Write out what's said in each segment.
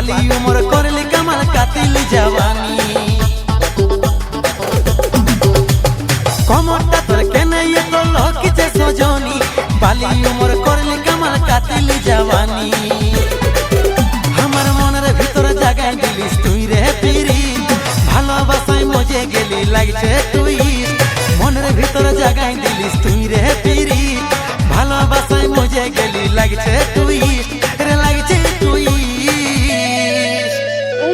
বালি উমর করলি কামাল কাতিল জওয়ানি কমরটা তোর কেনে তো লকিছে সজনী বালি উমর করলি কামাল কাতিল জওয়ানি আমার মনের ভিতর জাগায় দিলিস তুই রে পিরি ভালোবাসায় মজে গেলি লাগছে তুই মনের ভিতর জাগায় দিলিস তুই রে পিরি ভালোবাসায় মজে গেলি লাগছে তুই রে লাগছে তুই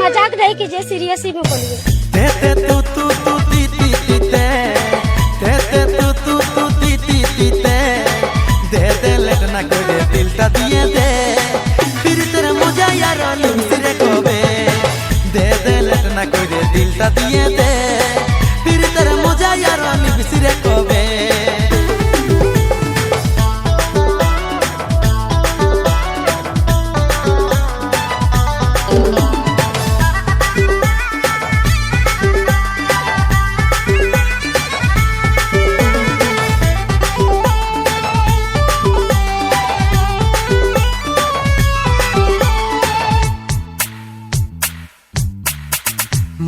मजाक नहीं कीजिए सीरियस ही में बोलिए ते ते तू तू तू ती ती ती ते ते ते तू तू तू ती ती ती ते दे दे लगना करे दिलटा दिए दे फिर तेरा मजा यार लिमसिरे कोबे दे दे लगना करे दिलटा दिए दे फिर तेरा मजा यार लिमसिरे कोबे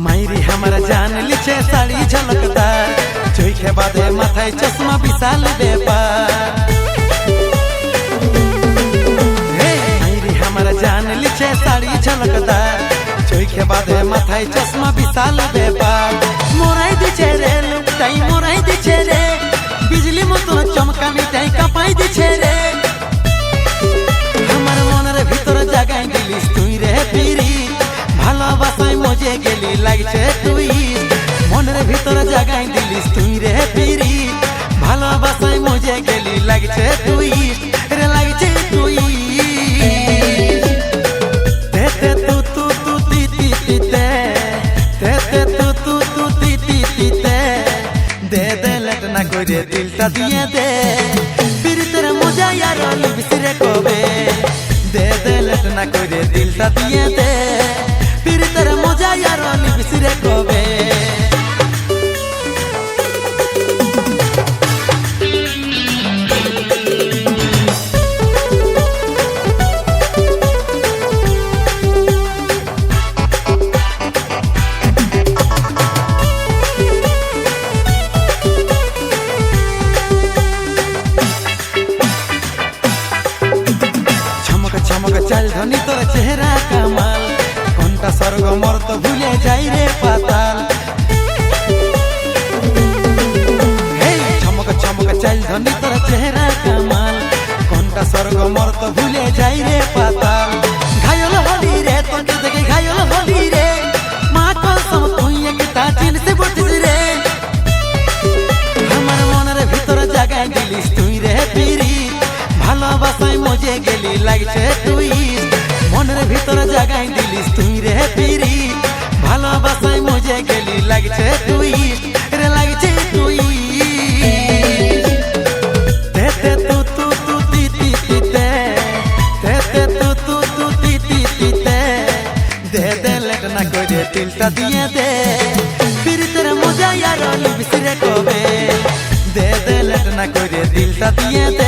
मायरी हमारा जान लिखे साड़ी झलकदार जोई के बादे माथाय चश्मा विशाल बेपार मायरी हमारा जान लिखे साड़ी झलकदार जोई के बादे माथाय चश्मा विशाल बेपार मोराई दिछे रे लुकटाई मोराई दिछे रे बिजली मतन चमकानी ताई कापाई दिछे रे हमार मনের ভিতর জাগাই দিলিস তুই রে পিরি ভালোবাসায় মজে গেলি লাগছে তুই মনের ভিতর জাগাই দিলিস তুই রে পিরি ভালোবাসায় মজে গেলি লাগছে তুই রে লাগছে তুই তে তে তু তু তু তি তি তি তে তে তে তু তু তু তি তি তি তে দে দে লটনা করে দিলটা দিয়ে দে फिर तेरा मजा यार लिमसिरे कोबे दे दे लटना करे दिलटा दिए दे फिर तेरा मजा यार लिमसिरे कोबे चमक चल धनी तोर चेहरा कमाल घंटा स्वर्ग मोर तो भूले जाई रे पाताल चमक चमक चल धनी तोर चेहरा कमाल घंटा स्वर्ग मोर तो भूले जाई रे पाताल घायल होली रे तोके देखे घायल होली रे मां कसम तुई एकटा चिन से बटिस रे আমার মনের ভিতর জাগায় দিলিস তুই রে পিরি ভালোবাসায় মজে গেলি লাগছে তুই মনের ভিতর জাগাই দিলিস তুই রে পিরি ভালোবাসায় মজে গেলি লাগছে তুই রে লাগছে তুই তে তে তু তু তু তি তি তি তে তে তে তু তু তু তি তি তি তে দে দে লটনা করে দিলটা দিয়ে দে फिर तेरा मजा यार लिमसिरे कोबे दे दे लटना करे दिलटा দিয়ে दे